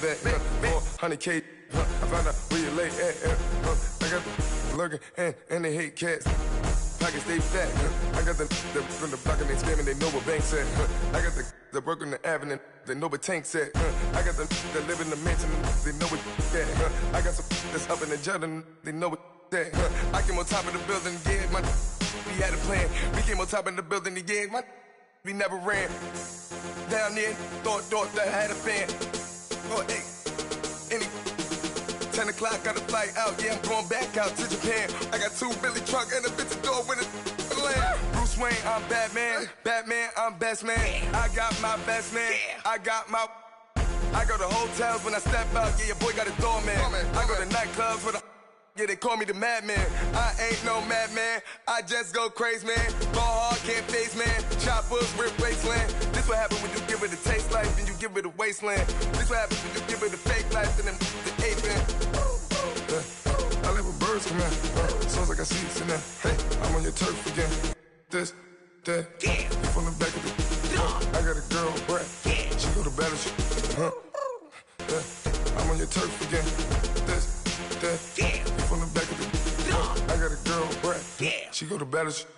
it back. 400K, I found out where you lay at. I got the lurking and they hate cats. Pockets stay fat. I got the from the block and they scamming, they know what banks at. I got the work on the avenue, they know what tanks at. I got the that live in the mansion, they know what that. I got some that's up in the jungle, they know what that. I came on top of the building, yeah, we had a plan. We came on top of the building, yeah, we never ran. Down there, thought that I had a fan. Oh, hey, 10 o'clock, got a flight out, yeah, I'm going back out to Japan. I got 2 Billy truck and a bitch door with a land. Bruce Wayne, I'm Batman. Batman, I'm best man. I got my best man. I go to hotels when I step out, yeah, your boy got a doorman. I go to nightclubs with a yeah, they call me the madman. I ain't no madman, I just go crazy, man. Ball hard, can't face, man. Choppers, rip wasteland. This what happen when you give it a taste life and you give it a wasteland. This what happens when you give it a fake life and then the ape man. I live with birds come out. Sounds like I see it in there. Hey, I'm on your turf again. This, that, you from the back of the I got a girl, Brad. She go to battle shit. I'm on your turf again. This, that, you from the back of the I got a girl, Brad. She go to battle shit.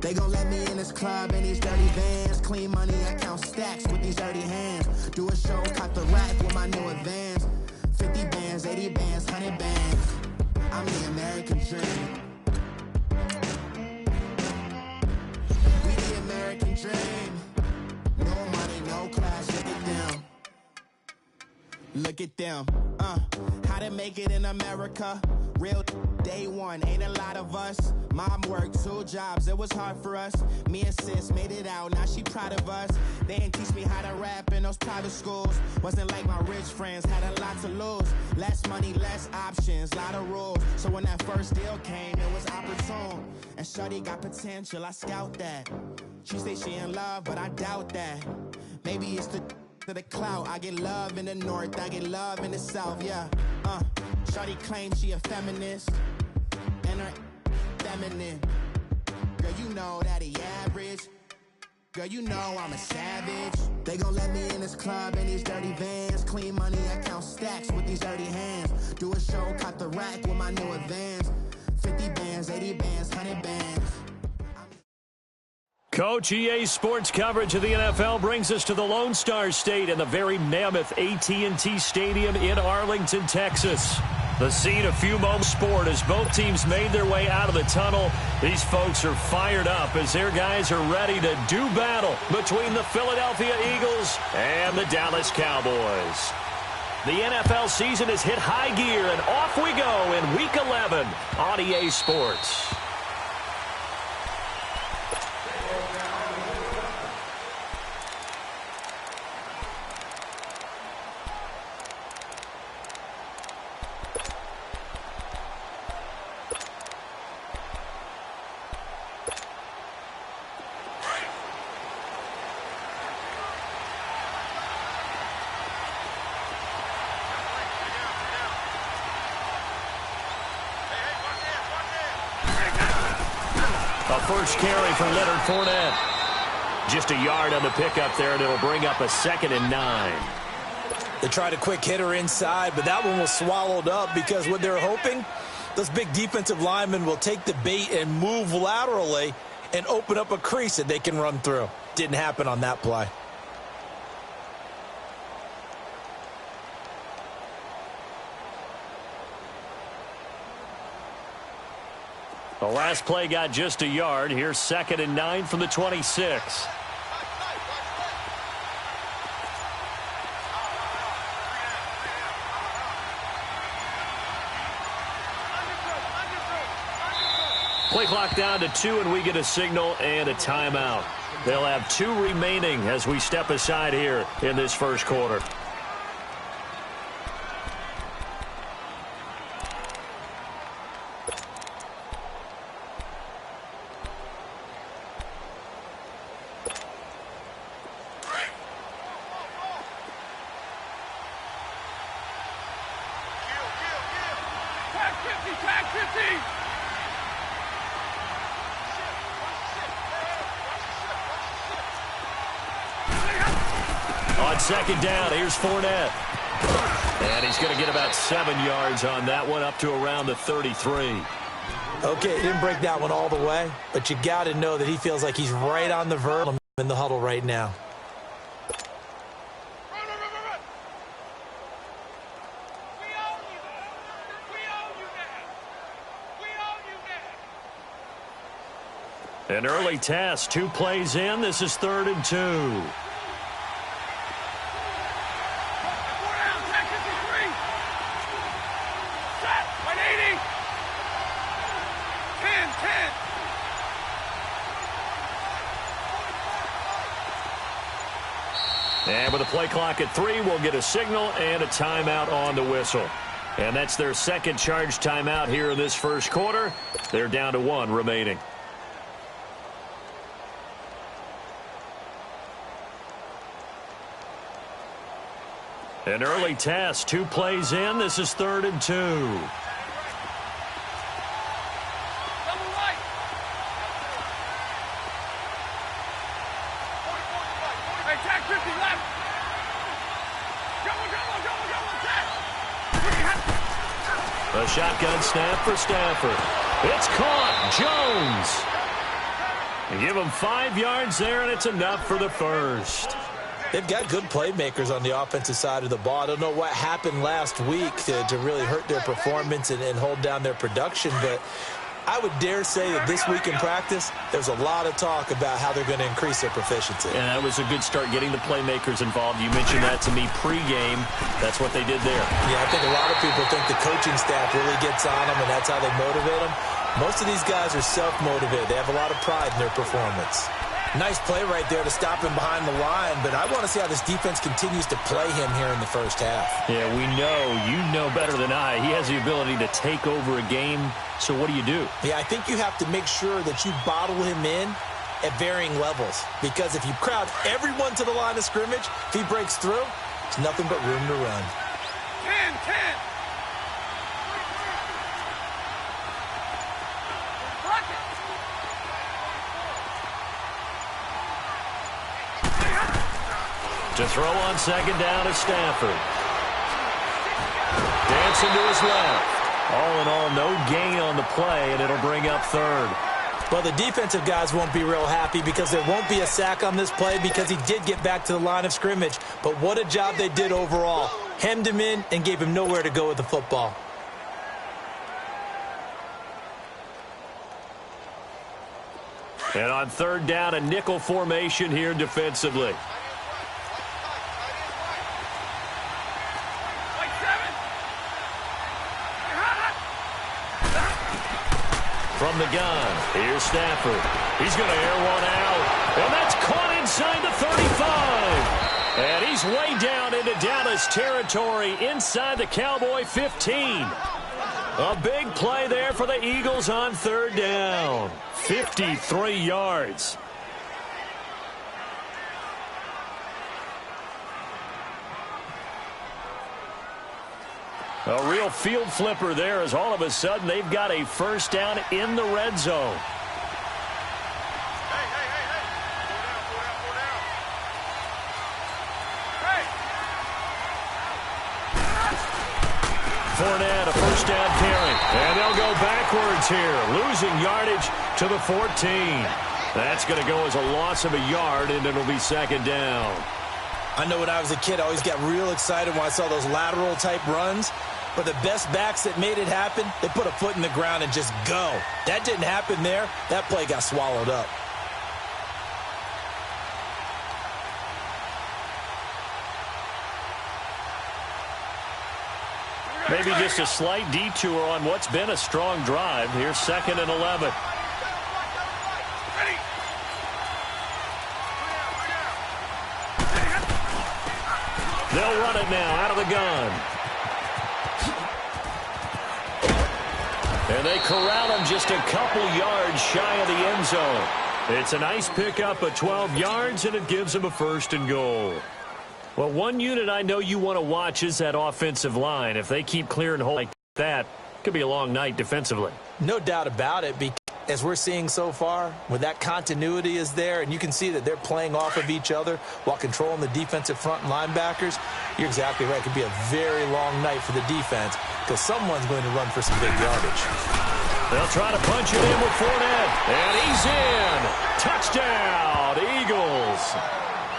They gon' let me in this club in these dirty vans. Clean money, I count stacks with these dirty hands. Do a show, cop the rack with my new advance. 50 bands, 80 bands, 100 bands. I'm the American dream. We the American dream. No money, no class, look at them. Look at them, how to make it in America. Real day one, ain't a lot of us. Mom worked 2 jobs, it was hard for us. Me and sis made it out, now she proud of us. They didn't teach me how to rap in those private schools. Wasn't like my rich friends, had a lot to lose. Less money, less options, lot of rules. So when that first deal came, it was opportune. And shorty got potential, I scout that. She say she in love, but I doubt that. Maybe it's to the clout. I get love in the north, I get love in the south, yeah. Shorty claims she a feminist, and her feminine. Girl, you know that he average. Girl, you know I'm a savage. They gon' let me in this club in these dirty vans. Clean money, I count stacks with these dirty hands. Do a show, cop the rack with my new advance. 50 bands, 80 bands, 100 bands. Coach, EA Sports coverage of the NFL brings us to the Lone Star State and the very mammoth AT&T Stadium in Arlington, Texas. The scene of few moments sport as both teams made their way out of the tunnel. These folks are fired up as their guys are ready to do battle between the Philadelphia Eagles and the Dallas Cowboys. The NFL season has hit high gear, and off we go in Week 11 on EA Sports. First carry for Leonard Fournette. Just a yard on the pickup there, and it'll bring up a 2nd and 9. They tried a quick hitter inside, but that one was swallowed up because what they're hoping, those big defensive linemen will take the bait and move laterally and open up a crease that they can run through. Didn't happen on that play. The last play got just a yard. Here's 2nd and 9 from the 26. Play clock down to 2, and we get a signal and a timeout. They'll have 2 remaining as we step aside here in this first quarter. On second down, here's Fournette. And he's going to get about 7 yards on that one, up to around the 33. Okay, he didn't break that one all the way, but you got to know that he feels like he's right on the verge in the huddle right now. An early test, 2 plays in. This is 3rd and 2. And with a play clock at 3, we'll get a signal and a timeout on the whistle. And that's their second charge timeout here in this first quarter. They're down to 1 remaining. An early test, 2 plays in. This is 3rd and 2. A shotgun snap for Stafford. It's caught. Jones. Give him 5 yards there, and it's enough for the first. They've got good playmakers on the offensive side of the ball. I don't know what happened last week to really hurt their performance and hold down their production, but I would dare say that this week in practice, there's a lot of talk about how they're going to increase their proficiency. And that was a good start, getting the playmakers involved. You mentioned that to me pregame. That's what they did there. Yeah, I think a lot of people think the coaching staff really gets on them, and that's how they motivate them. Most of these guys are self-motivated. They have a lot of pride in their performance. Nice play right there to stop him behind the line, but I want to see how this defense continues to play him here in the first half. Yeah, we know. You know better than I. He has the ability to take over a game, so what do you do? Yeah, I think you have to make sure that you bottle him in at varying levels, because if you crowd everyone to the line of scrimmage, if he breaks through, it's nothing but room to run. 10. To throw on second down is Stafford. Dancing to his left. All in all, no gain on the play, and it'll bring up 3rd. Well, the defensive guys won't be real happy because there won't be a sack on this play because he did get back to the line of scrimmage. But what a job they did overall. Hemmed him in and gave him nowhere to go with the football. And on 3rd down, a nickel formation here defensively. From the gun, here's Stafford. He's going to air one out, and that's caught inside the 35. And he's way down into Dallas territory inside the Cowboy 15. A big play there for the Eagles on 3rd down. 53 yards. A real field flipper there, as all of a sudden they've got a first down in the red zone. Fournette, a first down carry. And they'll go backwards here, losing yardage to the 14. That's going to go as a loss of a yard, and it'll be 2nd down. I know when I was a kid, I always got real excited when I saw those lateral-type runs. But the best backs that made it happen, they put a foot in the ground and just go. That didn't happen there. That play got swallowed up. Maybe just a slight detour on what's been a strong drive. Here's 2nd and 11. They'll run it now out of the gun. And they corral him just a couple yards shy of the end zone. It's a nice pickup of 12 yards, and it gives them a 1st and goal. Well, one unit I know you want to watch is that offensive line. If they keep clearing holes like that, it could be a long night defensively. No doubt about it. as we're seeing so far, when that continuity is there and you can see that they're playing off of each other while controlling the defensive front and linebackers, you're exactly right. It could be a very long night for the defense because someone's going to run for some big yardage. They'll try to punch it in with Fournette. And he's in. Touchdown, Eagles.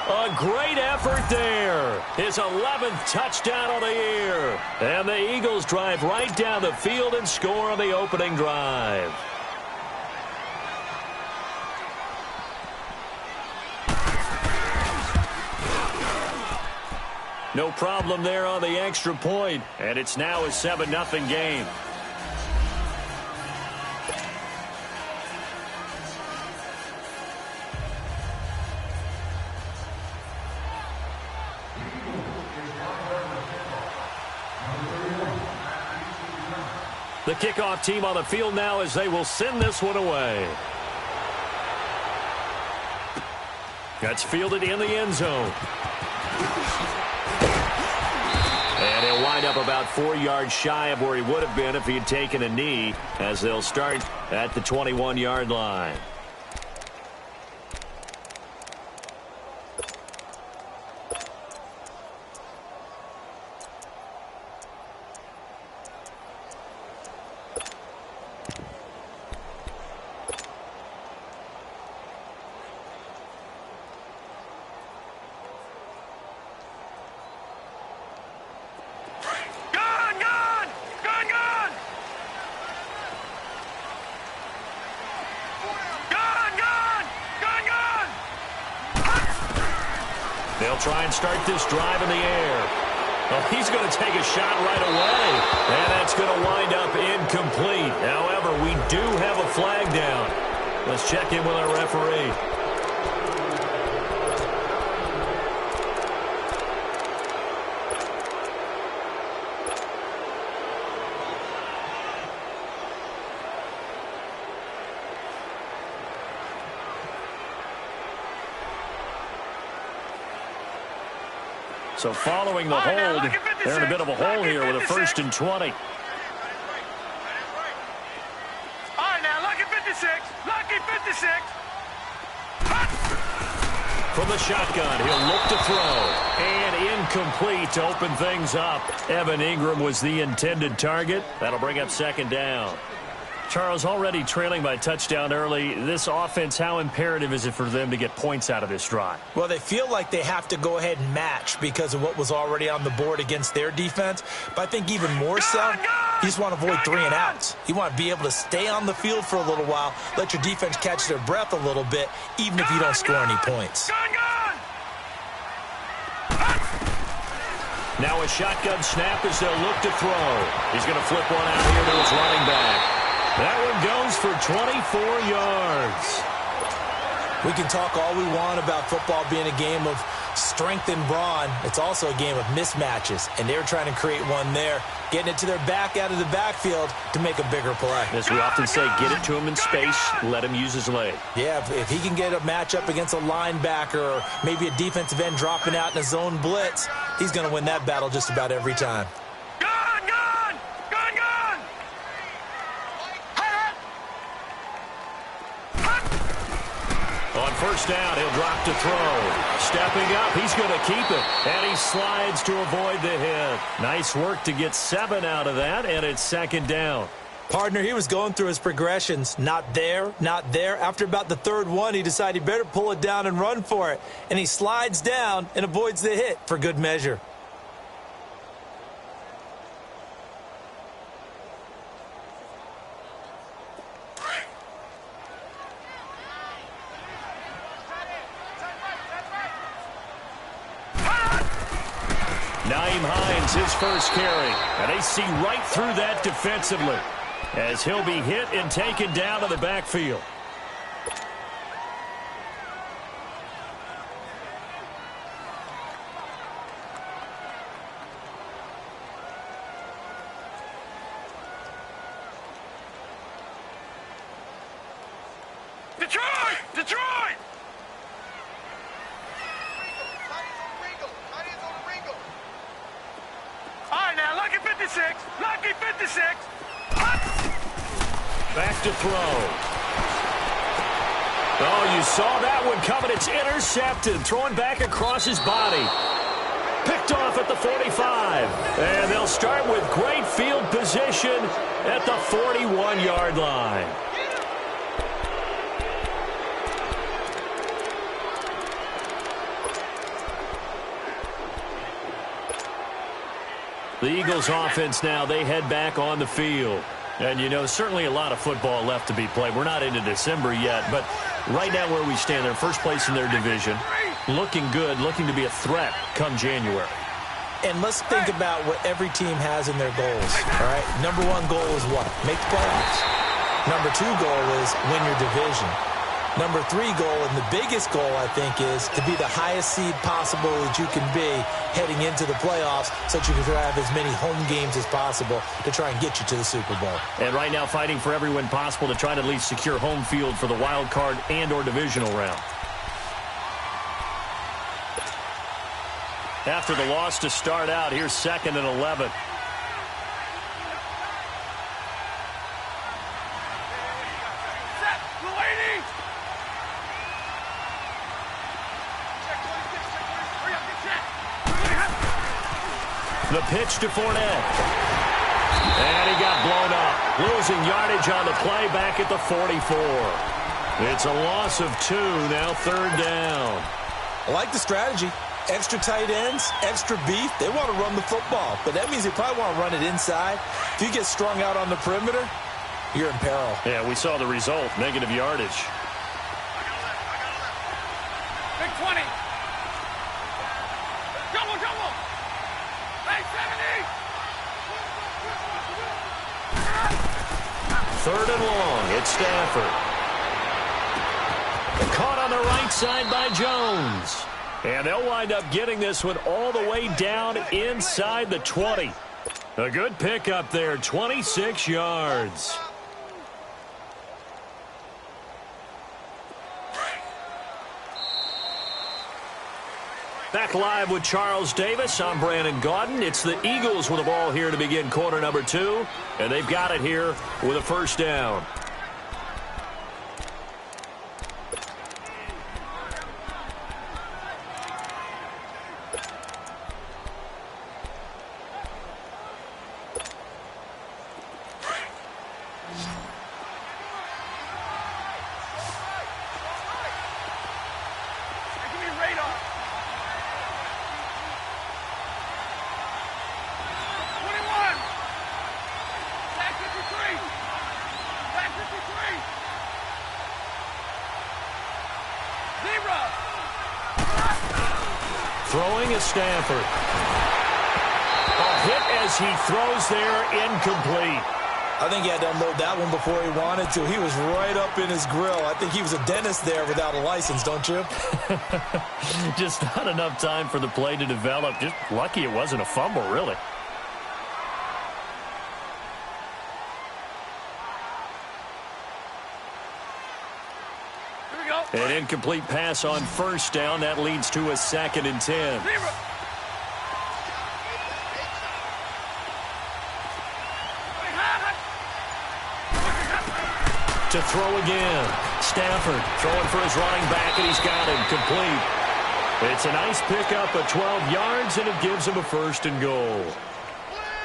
A great effort there. His 11th touchdown of the year. And the Eagles drive right down the field and score on the opening drive. No problem there on the extra point. And it's now a 7-0 game. The kickoff team on the field now as they will send this one away. That's fielded in the end zone. And he'll wind up about 4 yards shy of where he would have been if he had taken a knee, as they'll start at the 21-yard line. They'll try and start this drive in the air. Well, he's going to take a shot right away. And that's going to wind up incomplete. However, we do have a flag down. Let's check in with our referee. So following the hold, they're in a bit of a hole here with a 1st and 20. All right, now, lucky 56. Lucky 56. From the shotgun, he'll look to throw. And incomplete to open things up. Evan Ingram was the intended target. That'll bring up 2nd down. Charles, already trailing by touchdown early, this offense, how imperative is it for them to get points out of this drive? Well, they feel like they have to go ahead and match because of what was already on the board against their defense. But I think even more so, you just want to avoid 3 and outs. You want to be able to stay on the field for a little while, let your defense catch their breath a little bit, even if you don't score any points. Now a shotgun snap as they'll look to throw. He's going to flip one out here to his running back. That one goes for 24 yards. We can talk all we want about football being a game of strength and brawn. It's also a game of mismatches, and they're trying to create one there, getting it to their back out of the backfield to make a bigger play. As we often say, get it to him in space, let him use his leg. Yeah, if he can get a matchup against a linebacker or maybe a defensive end dropping out in a zone blitz, he's going to win that battle just about every time. On 1st down, he'll drop to throw. Stepping up, he's going to keep it. And he slides to avoid the hit. Nice work to get 7 out of that, and it's 2nd down. Partner, he was going through his progressions. Not there, not there. After about the 3rd one, he decided he better pull it down and run for it. And he slides down and avoids the hit for good measure. Nyheim Hines, his first carry. And they see right through that defensively as he'll be hit and taken down to the backfield. Detroit! Detroit! All right, now, lucky 56. Lucky 56. Back to throw. Oh, you saw that one coming. It's intercepted. Throwing back across his body. Picked off at the 45. And they'll start with great field position at the 41-yard line. The Eagles offense now, they head back on the field. And, you know, certainly a lot of football left to be played. We're not into December yet, but right now where we stand, they're first place in their division. Looking good, looking to be a threat come January. And let's think about what every team has in their goals, all right? Number one goal is what? Make the playoffs. Number two goal is win your division. Number three goal, and the biggest goal, I think, is to be the highest seed possible that you can be heading into the playoffs so that you can have as many home games as possible to try and get you to the Super Bowl. And right now fighting for every win possible to try to at least secure home field for the wild card and or divisional round. After the loss to start out, here's 2nd and 11. The pitch to Fournette. And he got blown up. Losing yardage on the play back at the 44. It's a loss of 2, now 3rd down. I like the strategy. Extra tight ends, extra beef. They want to run the football, but that means they probably want to run it inside. If you get strung out on the perimeter, you're in peril. Yeah, we saw the result, negative yardage. Big 20. Double. Hey, 70. 3rd and long. It's Stafford. Caught on the right side by Jones. And they'll wind up getting this one all the way down inside the 20. A good pickup there, 26 yards. Back live with Charles Davis. I'm Brandon Gaudin. It's the Eagles with the ball here to begin quarter number 2. And they've got it here with a 1st down. Throwing is Stafford. A hit as he throws there, incomplete. I think he had to unload that one before he wanted to. He was right up in his grill. I think he was a dentist there without a license, don't you? Just not enough time for the play to develop. Just lucky it wasn't a fumble, really. An incomplete pass on 1st down. That leads to a 2nd and 10. To throw again. Stafford throwing for his running back, and he's got him complete. It's a nice pickup of 12 yards, and it gives him a 1st and goal.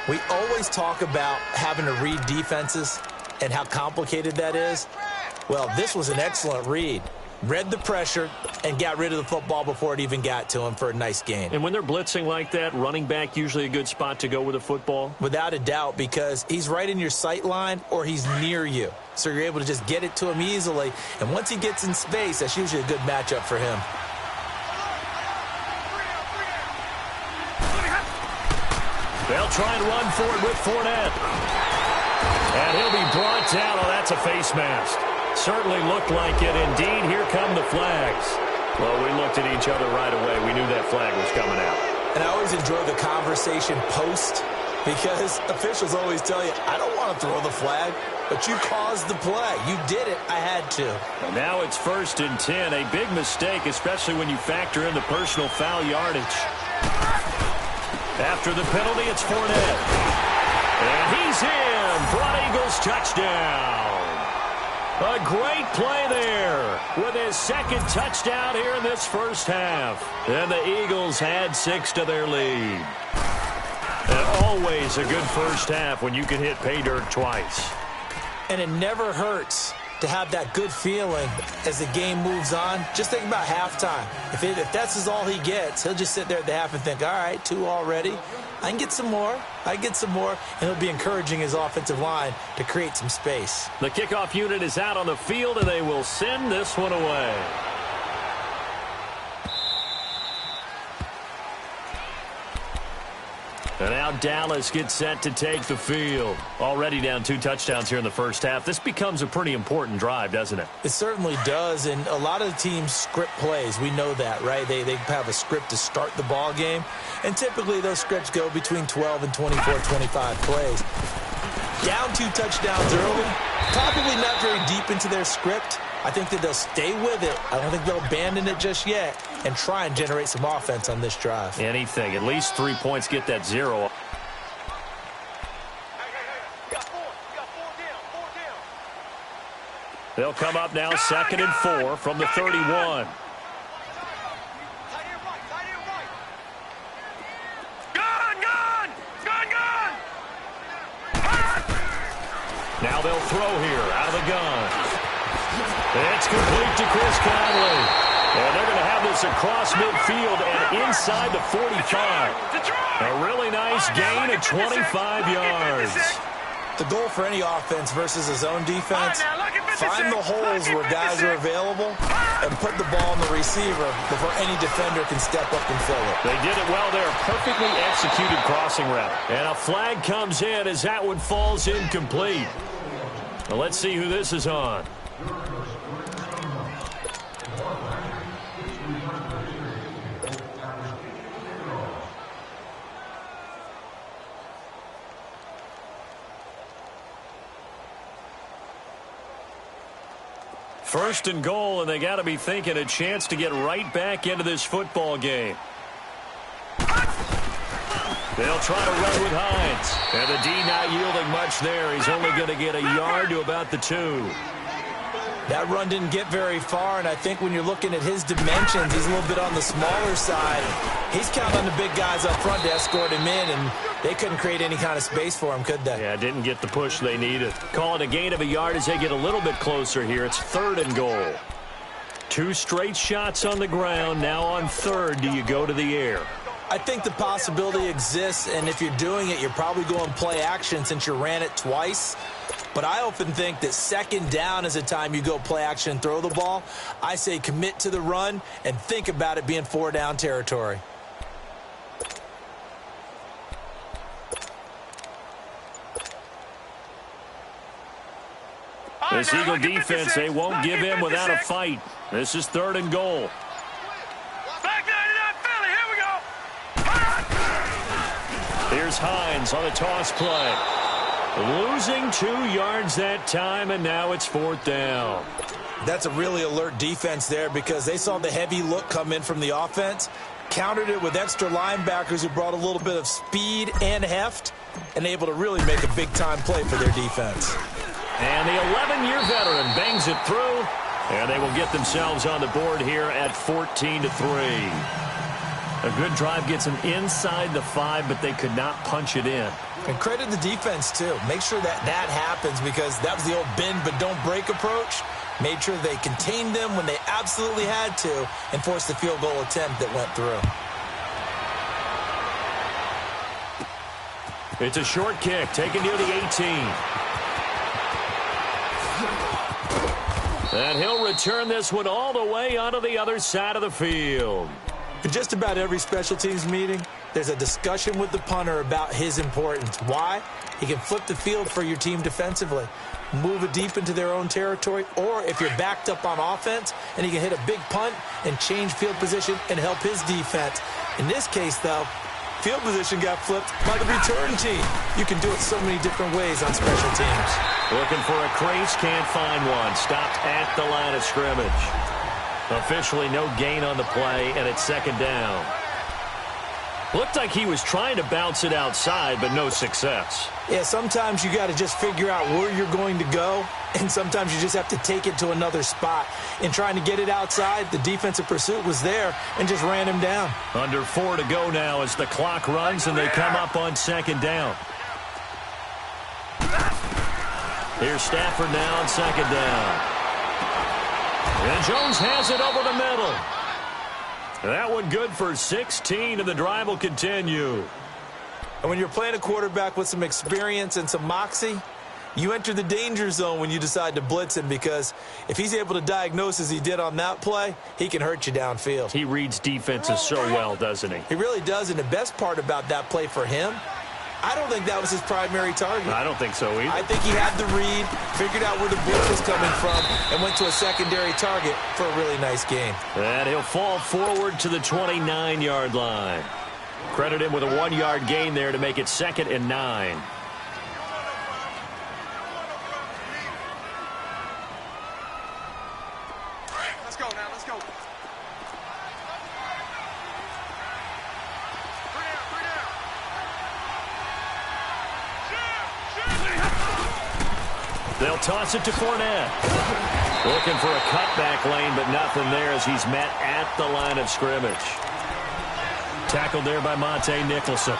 We always talk about having to read defenses and how complicated that is. Well, this was an excellent read. Read the pressure and got rid of the football before it even got to him for a nice gain. And when they're blitzing like that, running back usually a good spot to go with the football? Without a doubt, because he's right in your sight line or he's near you. So you're able to just get it to him easily. And once he gets in space, that's usually a good matchup for him. They'll try and run for it with Fournette. And he'll be brought down. Oh, that's a face mask. Certainly looked like it. Indeed, here come the flags. Well, we looked at each other right away. We knew that flag was coming out. And I always enjoy the conversation post because officials always tell you, I don't want to throw the flag, but you caused the play. You did it. I had to. And now it's 1st and 10. A big mistake, especially when you factor in the personal foul yardage. After the penalty, it's Fournette. And he's in for an Eagles touchdown. A great play there with his second touchdown here in this first half. And the Eagles add 6 to their lead. And always a good first half when you can hit pay dirt twice. And it never hurts to have that good feeling as the game moves on. Just think about halftime. If that's all he gets, he'll just sit there at the half and think, all right, 2 already. I can get some more. And he'll be encouraging his offensive line to create some space. The kickoff unit is out on the field, and they will send this one away. And now Dallas gets set to take the field. Already down 2 touchdowns here in the first half. This becomes a pretty important drive, doesn't it? It certainly does, and a lot of the teams script plays. We know that, right? They have a script to start the ball game, and typically those scripts go between 12 and 24, 25 plays. Down 2 touchdowns early, probably not very deep into their script. I think that they'll stay with it. I don't think they'll abandon it just yet and try and generate some offense on this drive. Anything. At least 3 points, get that 0. They'll come up now 2nd and 4 from the 31. Now they'll throw here out of the gun. It's complete to Chris Conley. And they're going to have this across midfield and inside the 45. A really nice gain of 25 yards. The goal for any offense versus his own defense, find the holes where guys are available and put the ball on the receiver before any defender can step up and fill it. They did it well there. Perfectly executed crossing route. And a flag comes in as that one falls incomplete. Well, let's see who this is on. First and goal, and they got to be thinking a chance to get right back into this football game. They'll try to run with Hines. And the D not yielding much there. He's only going to get a yard to about the 2. That run didn't get very far, and I think when you're looking at his dimensions, he's a little bit on the smaller side. He's counting on the big guys up front to escort him in, and they couldn't create any kind of space for him, could they? Yeah, didn't get the push they needed. Call it a gain of a yard as they get a little bit closer here. It's 3rd and goal. 2 straight shots on the ground. Now on 3rd, do you go to the air? I think the possibility exists, and if you're doing it, you're probably going play action since you ran it twice. But I often think that 2nd down is a time you go play action and throw the ball. I say commit to the run and think about it being 4 down territory. This Eagle defense, they won't give in without a fight. This is 3rd and goal. Here's Hines on the toss play. Losing 2 yards that time, and now it's 4th down. That's a really alert defense there because they saw the heavy look come in from the offense, countered it with extra linebackers who brought a little bit of speed and heft, and able to really make a big-time play for their defense. And the 11-year veteran bangs it through, and they will get themselves on the board here at 14-3. A good drive gets them inside the 5, but they could not punch it in. And credit the defense, too. Make sure that happens because that was the old bend but don't break approach. Made sure they contained them when they absolutely had to and forced the field goal attempt that went through. It's a short kick taken near the 18. And he'll return this one all the way onto the other side of the field. In just about every special teams meeting, there's a discussion with the punter about his importance. Why? He can flip the field for your team defensively, move it deep into their own territory, or if you're backed up on offense, and he can hit a big punt and change field position and help his defense. In this case, though, field position got flipped by the return team. You can do it so many different ways on special teams. Looking for a crease, can't find one. Stopped at the line of scrimmage. Officially no gain on the play, and it's 2nd down. Looked like he was trying to bounce it outside, but no success. Yeah, sometimes you got to just figure out where you're going to go, and sometimes you just have to take it to another spot. In trying to get it outside, the defensive pursuit was there and just ran him down. Under 4 to go now as the clock runs and they come up on second down. Here's Stafford now on second down. And Jones has it over the middle. That one good for 16, and the drive will continue. And when you're playing a quarterback with some experience and some moxie, you enter the danger zone when you decide to blitz him, because if he's able to diagnose as he did on that play, he can hurt you downfield. He reads defenses so well, doesn't he? He really does, and the best part about that play for him, I don't think that was his primary target. I don't think so either. I think he had the read, figured out where the blitz was coming from, and went to a secondary target for a really nice game. And he'll fall forward to the 29-yard line. Credit him with a 1-yard gain there to make it 2nd and 9. Let's go now, let's go. They'll toss it to Fournette. Looking for a cutback lane, but nothing there as he's met at the line of scrimmage. Tackled there by Monte Nicholson.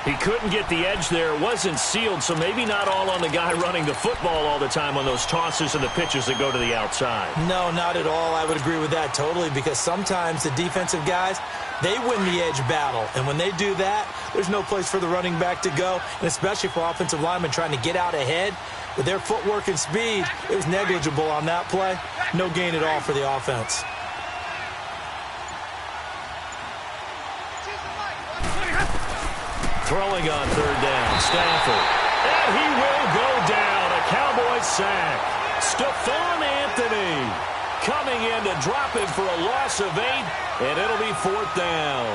He couldn't get the edge there. It wasn't sealed, so maybe not all on the guy running the football all the time on those tosses and the pitches that go to the outside. No, not at all. I would agree with that totally, because sometimes the defensive guys, they win the edge battle. And when they do that, there's no place for the running back to go, and especially for offensive linemen trying to get out ahead. With their footwork and speed, it was negligible on that play. No gain at all for the offense. Throwing on third down, Stafford. And he will go down. A Cowboys sack. Stephon Anthony coming in to drop him for a loss of 8, and it'll be 4th down.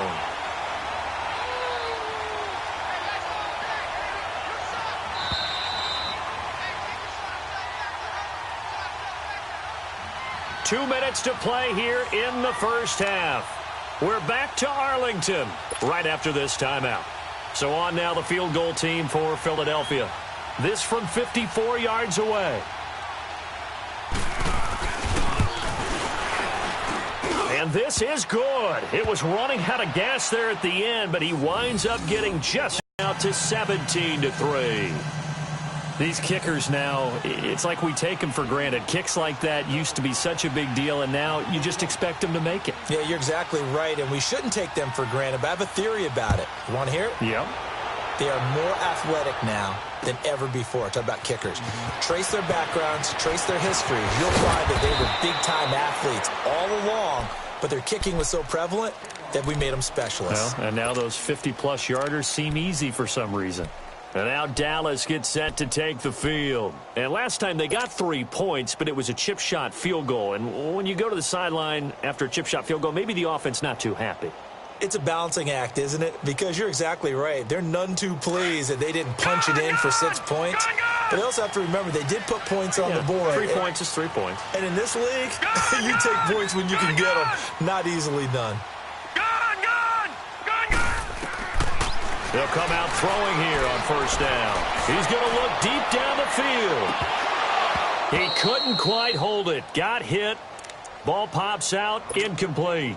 Two minutes to play here in the first half. We're back to Arlington right after this timeout. So on now the field goal team for Philadelphia. This from 54 yards away. And this is good. It was running out of gas there at the end, but he winds up getting just out to 17-3. These kickers now, it's like we take them for granted. Kicks like that used to be such a big deal, and now you just expect them to make it. Yeah, you're exactly right, and we shouldn't take them for granted, but I have a theory about it. You want to hear it? Yep. They are more athletic now than ever before. Talk about kickers. Trace their backgrounds, trace their history. You'll find that they were big-time athletes all along, but their kicking was so prevalent that we made them specialists. Well, and now those 50-plus yarders seem easy for some reason. And now Dallas gets set to take the field. And last time they got 3 points, but it was a chip shot field goal. And when you go to the sideline after a chip shot field goal, maybe the offense not too happy. It's a balancing act, isn't it? Because you're exactly right. They're none too pleased that they didn't punch it in for 6 points. But they also have to remember they did put points on the board. 3 points is 3 points. And in this league, you take points when you can get them. Not easily done. They'll come out throwing here on first down. He's going to look deep down the field. He couldn't quite hold it. Got hit. Ball pops out. Incomplete.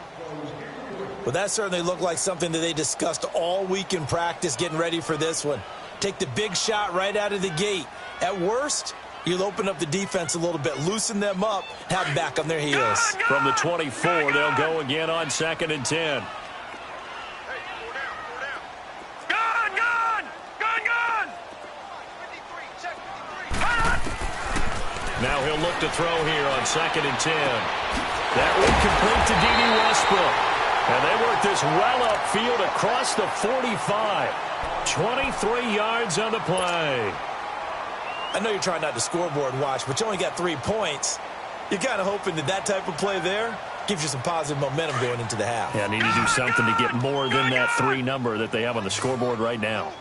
Well, that certainly looked like something that they discussed all week in practice getting ready for this one. Take the big shot right out of the gate. At worst, you'll open up the defense a little bit, loosen them up, have them back on their heels. From the 24, they'll go again on 2nd and 10. Now he'll look to throw here on 2nd and 10. That one complete to D.D. Westbrook. And they work this well upfield across the 45. 23 yards on the play. I know you're trying not to scoreboard watch, but you only got 3 points. You're kind of hoping that that type of play there gives you some positive momentum going into the half. Yeah, need to do something to get more than that 3 number that they have on the scoreboard right now.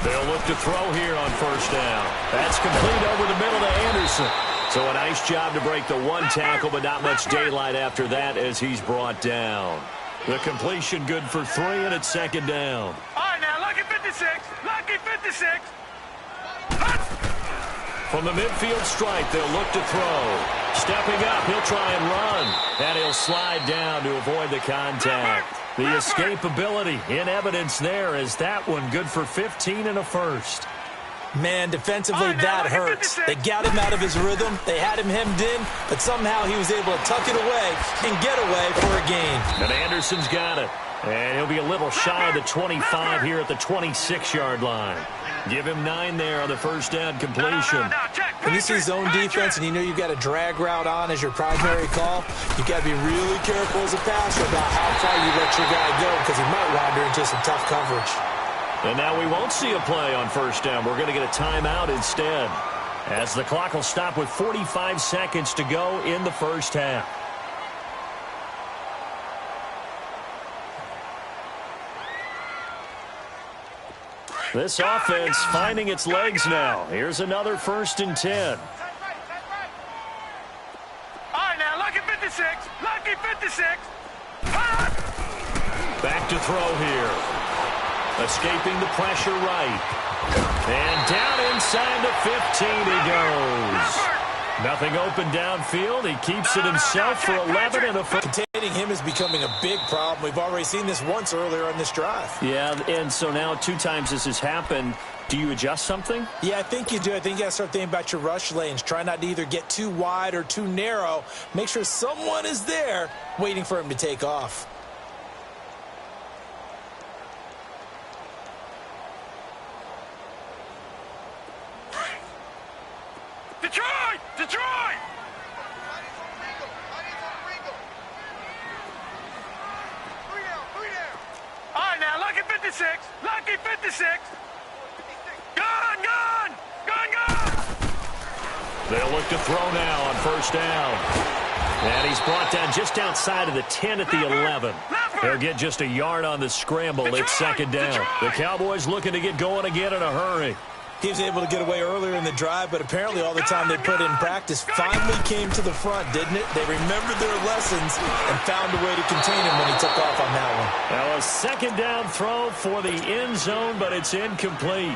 They'll look to throw here on first down. That's complete over the middle to Anderson. So a nice job to break the one tackle, but not much daylight after that as he's brought down. The completion good for 3, and it's second down. All right, now, lucky 56. Lucky 56. From the midfield stripe, they'll look to throw. Stepping up, he'll try and run. And he'll slide down to avoid the contact. The escapability in evidence there as that one good for 15 and a first. Man, defensively, that hurts. They got him out of his rhythm. They had him hemmed in, but somehow he was able to tuck it away and get away for a gain. And Anderson's got it. And he'll be a little shy of the 25 here at the 26-yard line. Give him 9 there on the first down completion. When you see zone defense and you know you've got a drag route on as your primary call, you've got to be really careful as a passer about how far you let your guy go because he might wander into some tough coverage. And now we won't see a play on first down. We're going to get a timeout instead, as the clock will stop with 45 seconds to go in the first half. This offense finding its legs now. Here's another 1st and 10. All right, now, lucky 56. Lucky 56. Back to throw here. Escaping the pressure right. And down inside the 15 he goes. Nothing open downfield. He keeps it himself for 11 and a first. Containing him is becoming a big problem. We've already seen this once earlier on this drive. Yeah, and so now 2 times this has happened. Do you adjust something? Yeah, I think you do. I think you got to start thinking about your rush lanes. Try not to either get too wide or too narrow. Make sure someone is there waiting for him to take off. Detroit! Detroit! All right, now, lucky 56. Lucky 56. Gun, gun! Gun, gun! They'll look to throw now on first down. And he's brought down just outside of the 10 at the 11. He'll get just a yard on the scramble. It's second down. The Cowboys looking to get going again in a hurry. He was able to get away earlier in the drive, but apparently all the time they put in practice finally came to the front, didn't it? They remembered their lessons and found a way to contain him when he took off on that one. Now a second down throw for the end zone, but it's incomplete.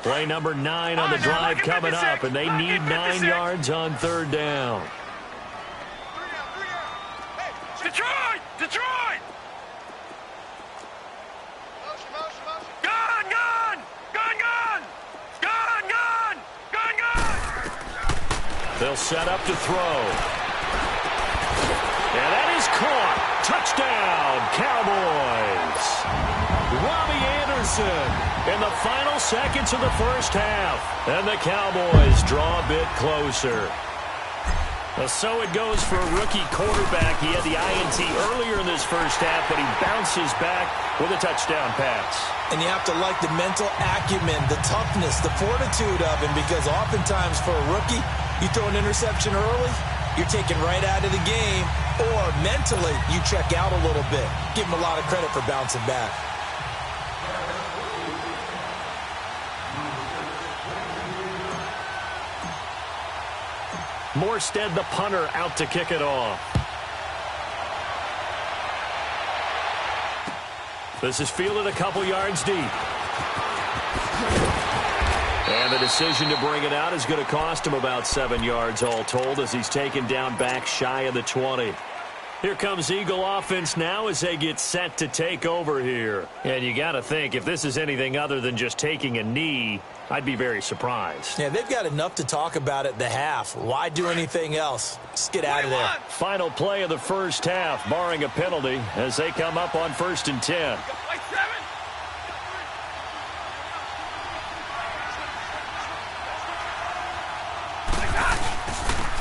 Play number 9 on the drive coming up, and they need 9 yards on third down. Detroit! Detroit! Gun, gun! Gun, gun! Gun, gun! Gun, gun! They'll set up to throw. And that is caught. Touchdown, Cowboys. Robbie Anderson in the final seconds of the first half. And the Cowboys draw a bit closer. So it goes for a rookie quarterback. He had the INT earlier in this first half, but he bounces back with a touchdown pass. And you have to like the mental acumen, the toughness, the fortitude of him, because oftentimes for a rookie, you throw an interception early, you're taken right out of the game, or mentally you check out a little bit. Give him a lot of credit for bouncing back. Morstead, the punter, out to kick it off. This is fielded a couple yards deep. And the decision to bring it out is going to cost him about 7 yards all told as he's taken down back shy of the 20. Here comes Eagle offense now as they get set to take over here. And you got to think, if this is anything other than just taking a knee, I'd be very surprised. Yeah, they've got enough to talk about at the half. Why do anything else? Just get out of there. Final play of the first half, barring a penalty, as they come up on 1st and 10.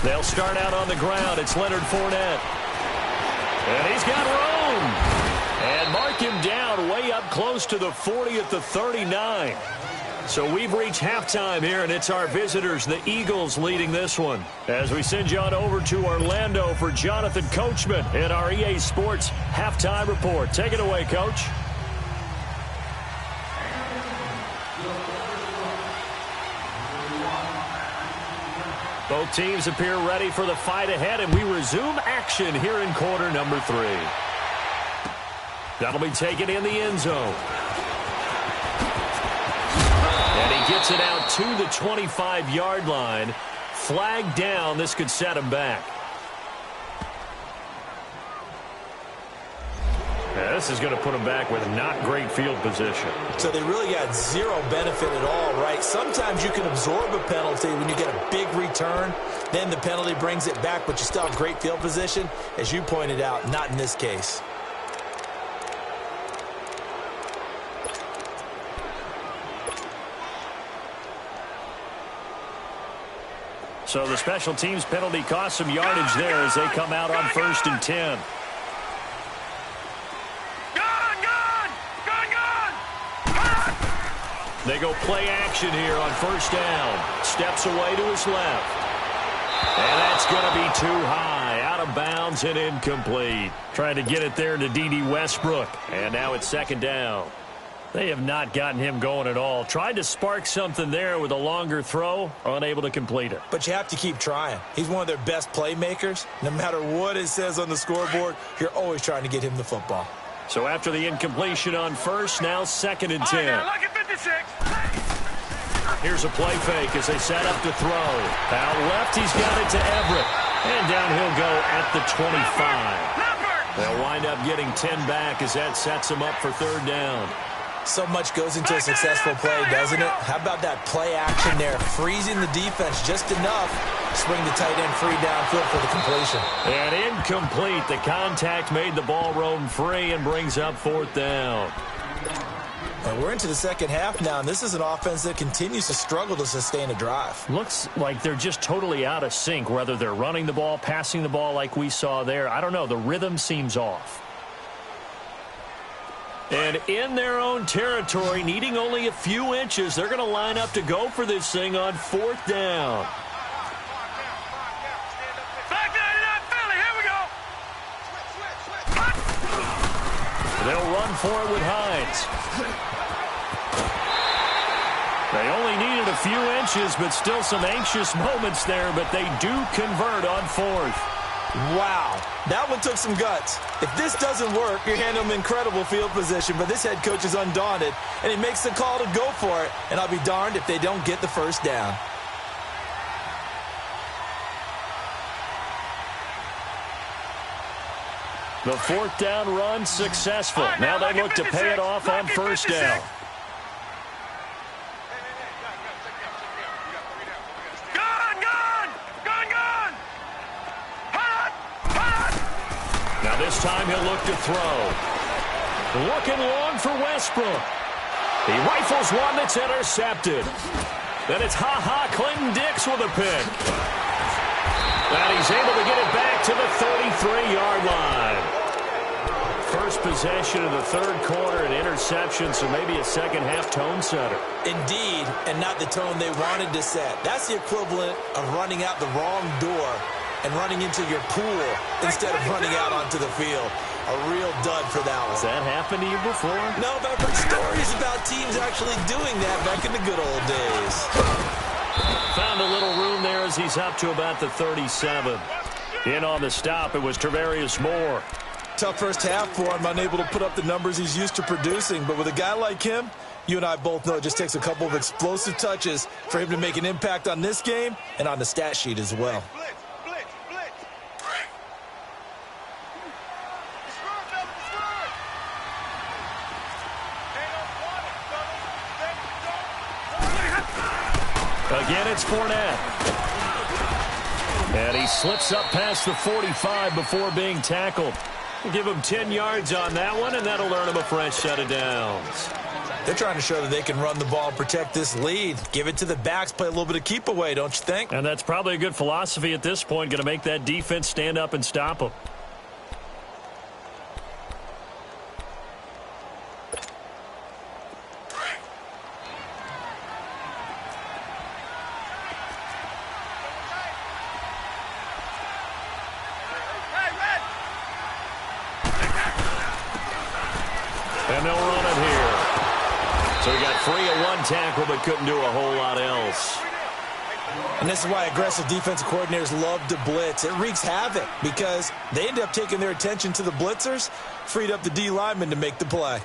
They'll start out on the ground. It's Leonard Fournette. And he's got room. And mark him down way up close to the 40 at the 39. So we've reached halftime here, and it's our visitors, the Eagles, leading this one. As we send you on over to Orlando for Jonathan Coachman in our EA Sports Halftime Report. Take it away, Coach. Both teams appear ready for the fight ahead, and we resume action here in quarter number 3. That'll be taken in the end zone. And he gets it out to the 25-yard line. Flag down. This could set him back. Yeah, this is going to put him back with not great field position. So they really got zero benefit at all, right? Sometimes you can absorb a penalty when you get a big return. Then the penalty brings it back, but you still have great field position. As you pointed out, not in this case. So the special teams penalty cost some yardage there as they come out on 1st and 10. They go play action here on 1st down. Steps away to his left. And that's going to be too high. Out of bounds and incomplete. Trying to get it there to D.D. Westbrook. And now it's 2nd down. They have not gotten him going at all. Tried to spark something there with a longer throw. Unable to complete it. But you have to keep trying. He's one of their best playmakers. No matter what it says on the scoreboard, you're always trying to get him the football. So after the incompletion on 1st, now 2nd and 10. Lucky 56. Here's a play fake as they set up to throw. Out left, he's got it to Everett. And down he'll go at the 25. They'll wind up getting 10 back as that sets them up for 3rd down. So much goes into a successful play, doesn't it? How about that play action there? Freezing the defense just enough. Swing the tight end free downfield for the completion. And incomplete. The contact made the ball roam free and brings up 4th down. And we're into the 2nd half now, and this is an offense that continues to struggle to sustain a drive. Looks like they're just totally out of sync, whether they're running the ball, passing the ball like we saw there. I don't know. The rhythm seems off. And in their own territory, needing only a few inches, they're going to line up to go for this thing on 4th down. They'll run for it with Hines. They only needed a few inches, but still some anxious moments there, but they do convert on 4th. Wow, that one took some guts. If this doesn't work, you're handing them incredible field position, but this head coach is undaunted, and he makes the call to go for it, and I'll be darned if they don't get the 1st down. The 4th down run successful. Now they look to pay it off on 1st down. Now this time he'll look to throw. Looking long for Westbrook. He rifles one that's intercepted. Then it's Clinton-Dix with a pick. And he's able to get it back to the 33-yard line. First possession of the 3rd quarter, an interception, so maybe a 2nd half tone setter. Indeed, and not the tone they wanted to set. That's the equivalent of running out the wrong door and running into your pool instead of running out onto the field. A real dud for that one. Has that happened to you before? No, but I've heard stories about teams actually doing that back in the good old days. Found a little room there as he's up to about the 37. In on the stop, it was Travarius Moore. Tough first half for him, unable to put up the numbers he's used to producing. But with a guy like him, you and I both know it just takes a couple of explosive touches for him to make an impact on this game and on the stat sheet as well. Again, it's Fournette. And he slips up past the 45 before being tackled. We'll give him 10 yards on that one, and that'll earn him a fresh set of downs. They're trying to show that they can run the ball and protect this lead. Give it to the backs, play a little bit of keep away, don't you think? And that's probably a good philosophy at this point, going to make that defense stand up and stop them. And they'll run it here. So he got free of one tackle but couldn't do a whole lot else. And this is why aggressive defensive coordinators love to blitz. It wreaks havoc because they end up taking their attention to the blitzers, freed up the D lineman to make the play.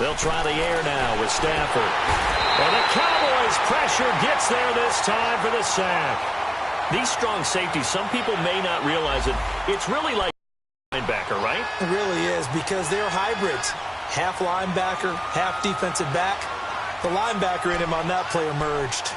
They'll try the air now with Stafford. And the Cowboys' pressure gets there this time for the sack. These strong safeties, some people may not realize it. It's really like linebacker, right? It really is because they're hybrids. Half linebacker, half defensive back. The linebacker in him on that play emerged.